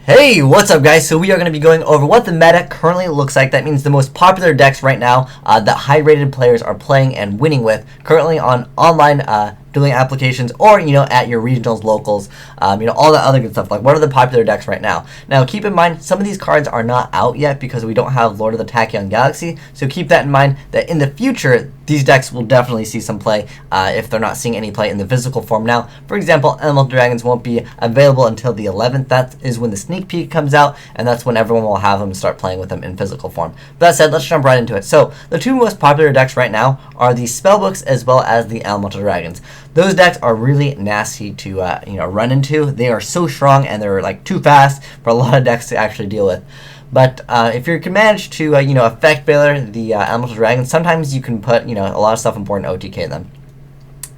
Hey, what's up guys? So we are going to be going over what the meta currently looks like. That means the most popular decks right now that high-rated players are playing and winning with currently on online dueling applications or, at your regionals, locals, all that other good stuff. Like, what are the popular decks right now? Now, keep in mind, some of these cards are not out yet because we don't have Lord of the Tachyon Galaxy. So keep that in mind that in the future, these decks will definitely see some play if they're not seeing any play in the physical form now. For example, Elemental Dragons won't be available until the 11th. That is when the sneak peek comes out, and that's when everyone will have them and start playing with them in physical form. But that said, let's jump right into it. So the two most popular decks right now are the Spellbooks as well as the Elemental Dragons. Those decks are really nasty to run into. They are so strong and they're like too fast for a lot of decks to actually deal with. But if you can manage to effect Baylor the Elemental Dragons, sometimes you can put a lot of stuff on board and OTK them.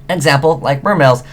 An example, like Mermails,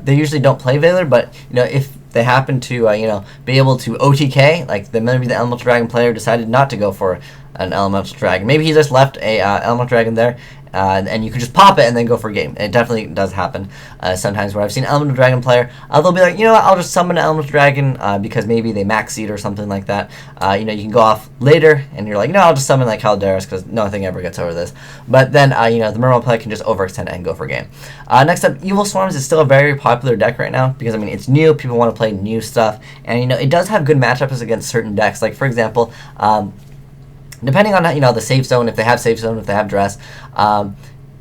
they usually don't play Baylor, but if they happen to be able to OTK, like maybe the Elemental Dragon player decided not to go for an Elemental Dragon. Maybe he just left a Elemental Dragon there, and you could just pop it and then go for a game. It definitely does happen sometimes where I've seen Elemental Dragon player. They'll be like, I'll just summon an Elemental Dragon because maybe they max seed or something like that. You can go off later and you're like, no, I'll just summon like Calderas because nothing ever gets over this. But then, the Mermail player can just overextend it and go for a game. Next up, Evil Swarms is still a very popular deck right now because, it's new. People want to play new stuff. And, it does have good matchups against certain decks. Like, for example, depending on the safe zone, if they have safe zone, if they have dress,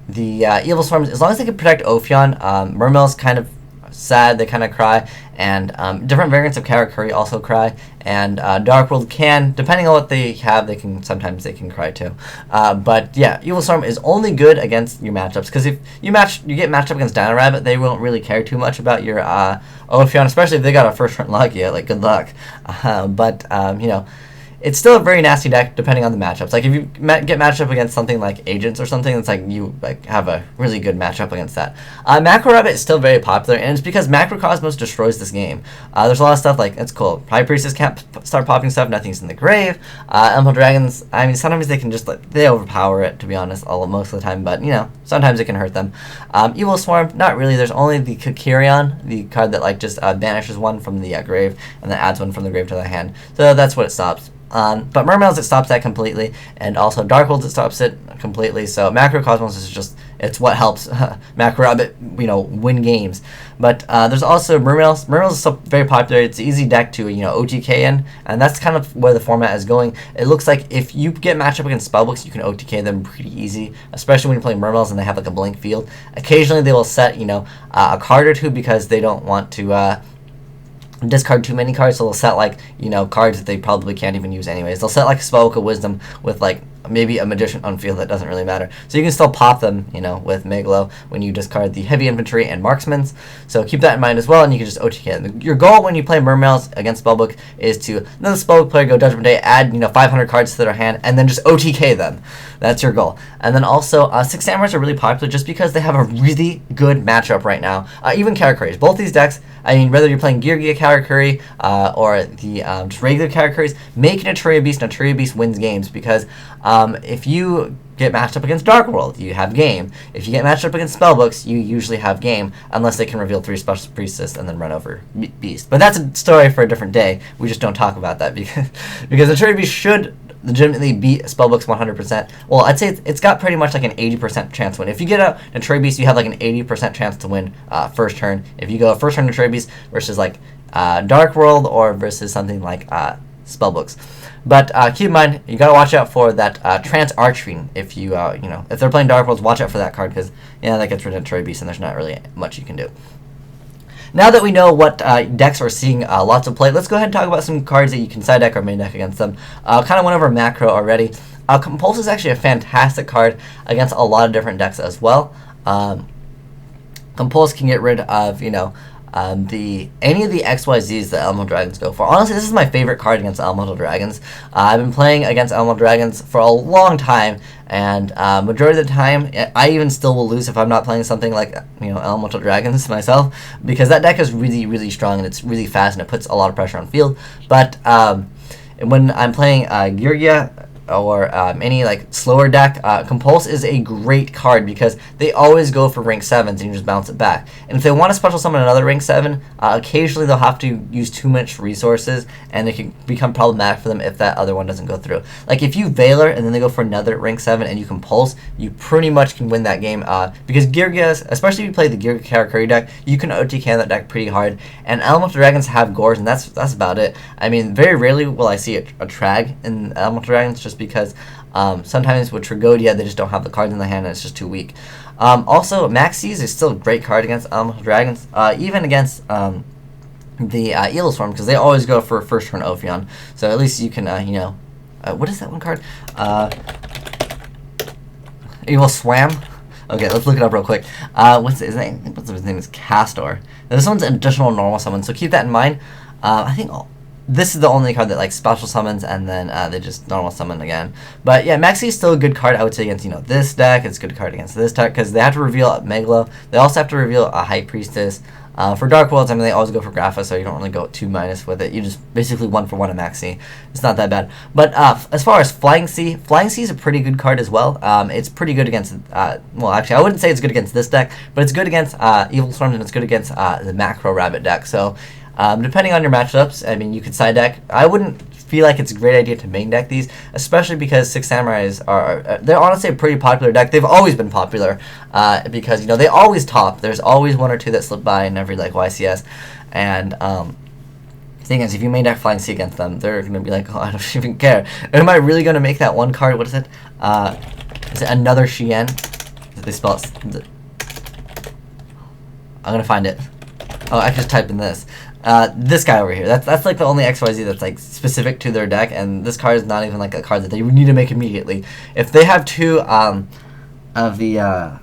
the Evil Swarms, as long as they can protect Ophion, Mermail's kind of sad, they kind of cry, and different variants of Karakuri also cry, and Dark World can, depending on what they have, sometimes they can cry too. But yeah, Evil Storm is only good against your matchups, because if you get matched up against Dino Rabbit, they won't really care too much about your Ophion, especially if they got a first turn luck yet, like good luck. It's still a very nasty deck depending on the matchups. Like if you get matched up against something like Agents or something, it's like you have a really good matchup against that. Macro Rabbit is still very popular, and it's because Macrocosmos destroys this game. There's a lot of stuff like, it's cool. High Priestess can't start popping stuff, nothing's in the grave. Elemental Dragons, sometimes they can just they overpower it, to be honest, most of the time, but sometimes it can hurt them. Evil Swarm, not really. There's only the Kakirion, the card that just banishes one from the grave and then adds one from the grave to the hand. So that's what it stops. But Mermails, it stops that completely, and also Dark Worlds, it stops it completely. So Macrocosmos is it's what helps Macro Rabbit, win games. But there's also Mermails. Mermails is still very popular. It's an easy deck to OTK in, and that's kind of where the format is going. It looks like if you get matched up against Spellbooks, you can OTK them pretty easy, especially when you're playing Mermails and they have like a blank field. Occasionally they will set a card or two because they don't want to discard too many cards, so they'll set cards that they probably can't even use anyways. They'll set like Spellbook of Wisdom with maybe a Magician on field. That doesn't really matter. So you can still pop them, with Megalo when you discard the Heavy Infantry and Marksmans. So keep that in mind as well, and you can just OTK them. Your goal when you play Mermails against Spellbook is to let the Spellbook player go Judgment Day, add 500 cards to their hand, and then just OTK them. That's your goal. And then also, Six Samurais are really popular just because they have a really good matchup right now. Even Karakuris. Both these decks, whether you're playing Gear Karakuri or the just regular Karakuris, making a Aturia Beast, and Aturia Beast wins games because if you get matched up against Dark World, you have game. If you get matched up against Spellbooks, you usually have game, unless they can reveal 3 Special Priestess and then run over Beast. But that's a story for a different day. We just don't talk about that because Aturia Beast should legitimately beat Spellbooks 100%. Well, I'd say it's got pretty much like an 80% chance to win. If you get a Aturia Beast, you have like an 80% chance to win first turn. If you go first turn Aturia Beast versus Dark World or versus something like Spellbooks. But keep in mind, you gotta watch out for that Trance Archfiend. If you if they're playing Dark Worlds, watch out for that card because that gets rid of Aturia Beast and there's not really much you can do. Now that we know what decks are seeing lots of play, let's go ahead and talk about some cards that you can side deck or main deck against them. Kind of went over Macro already. Compulse is actually a fantastic card against a lot of different decks as well. Compulse can get rid of any of the XYZs that Elemental Dragons go for. Honestly, this is my favorite card against Elemental Dragons. I've been playing against Elemental Dragons for a long time, and majority of the time, I even still will lose if I'm not playing something like Elemental Dragons myself, because that deck is really, really strong and it's really fast and it puts a lot of pressure on field. But when I'm playing Gurgia, or any like slower deck, Compulse is a great card because they always go for rank 7s and you just bounce it back. And if they want to special summon another rank 7, occasionally they'll have to use too much resources and it can become problematic for them if that other one doesn't go through. Like if you Valor and then they go for another rank 7 and you Compulse, you pretty much can win that game because Geargias, especially if you play the Gear Karakuri deck, you can OTK that deck pretty hard. And Elemental Dragons have Gores, and that's about it. I mean, very rarely will I see a Trag in Elemental Dragons just because sometimes with Tragodia they just don't have the cards in the hand and it's just too weak. Also, Maxis is still a great card against Elemental Dragons, even against the Evil Swarm, because they always go for first turn Ophion. So at least you can, what is that one card? Evil Swam? Okay, let's look it up real quick. What's his name? His name is Castor. Now, this one's an additional normal summon, so keep that in mind. I think this is the only card that like special summons and then they just normal summon again. But yeah, Maxi is still a good card, I would say, against this deck. It's a good card against this deck because they have to reveal Megalo. They also have to reveal a High Priestess. For Dark Worlds, I mean, they always go for Grapha, so you don't really go 2- with it. You just basically 1-for-1 a Maxi. It's not that bad. But as far as Flying Sea is a pretty good card as well. It's pretty good against, well, actually, I wouldn't say it's good against this deck, but it's good against Evil Storms and it's good against the Macro Rabbit deck. So depending on your matchups, I mean, you could side deck. I wouldn't feel like it's a great idea to main deck these, especially because Six Samurais are they're honestly a pretty popular deck. They've always been popular because they always top. There's always one or two that slip by in every like YCS, and the thing is, if you main deck Flying Sea against them, they're gonna be like, oh, I don't even care. Am I really gonna make that one card? What is it? Is it another Shien? Did they spell it? I'm gonna find it. Oh, I can just type in this. This guy over here. That's like the only XYZ that's like specific to their deck, and this card is not even like a card that they need to make immediately. If they have two of the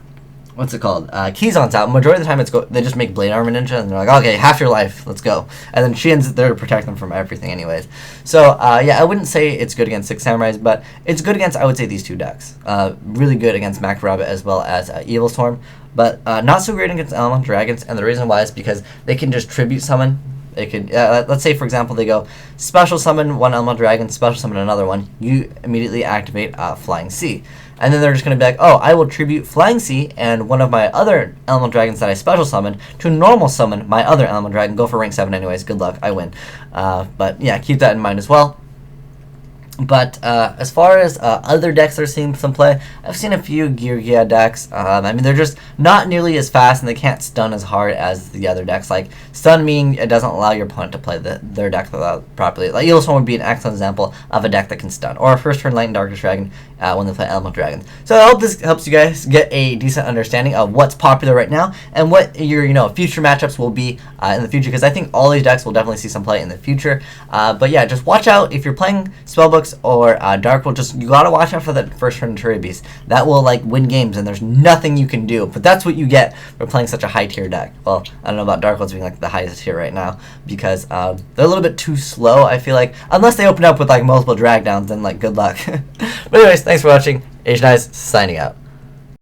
what's it called? Keyzones out, majority of the time they just make Blade Armor Ninja and they're like, okay, half your life, let's go. And then Shien's there to protect them from everything anyways. So yeah, I wouldn't say it's good against Six Samurais, but it's good against, I would say, these two decks. Really good against Macro Rabbit as well as Evil Storm, but not so great against Elemental Dragons, and the reason why is because they can just tribute summon. They could, let's say for example, they go special summon one Elemental Dragon, special summon another one. You immediately activate Flying Sea, and then they're just going to be like, oh, I will tribute Flying Sea and one of my other Elemental Dragons that I special summon to normal summon my other Elemental Dragon. Go for rank 7 anyways. Good luck, I win. But yeah, keep that in mind as well. But as far as other decks that are seeing some play, I've seen a few Geargia decks. I mean, they're just not nearly as fast and they can't stun as hard as the other decks. Like, stun meaning it doesn't allow your opponent to play their deck properly. Like, Eelstorm would be an excellent example of a deck that can stun. Or a first turn Light and Darkness Dragon when they play Elemental Dragons. So I hope this helps you guys get a decent understanding of what's popular right now and what your future matchups will be in the future. Because I think all these decks will definitely see some play in the future. But yeah, just watch out if you're playing Spellbooks or Dark World. Just you gotta watch out for that first turn Turret Beast. That will like win games, and there's nothing you can do. But that's what you get for playing such a high tier deck. Well, I don't know about Dark Worlds being like the highest tier right now because they're a little bit too slow. I feel like unless they open up with like multiple drag downs, then like good luck. But anyways, thanks for watching. Asian Eyes signing out.